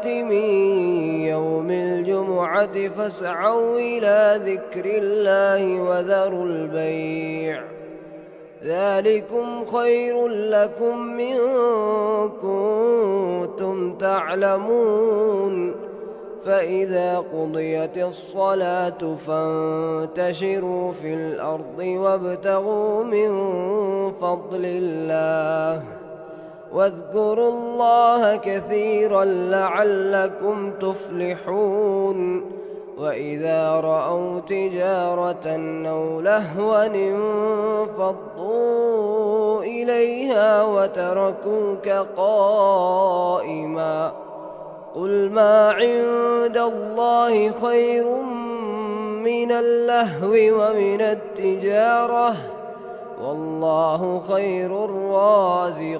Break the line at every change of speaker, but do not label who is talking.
من يوم الجمعة فاسعوا إلى ذكر الله وذروا البيع ذلكم خير لكم إن كنتم تعلمون فإذا قضيت الصلاة فانتشروا في الأرض وابتغوا من فضل الله واذكروا الله كثيرا لعلكم تفلحون وإذا رأوا تجارة أو لهوا انفضوا إليها وتركوك قائما قل ما عند الله خير من اللهو ومن التجارة والله خير الرازقين.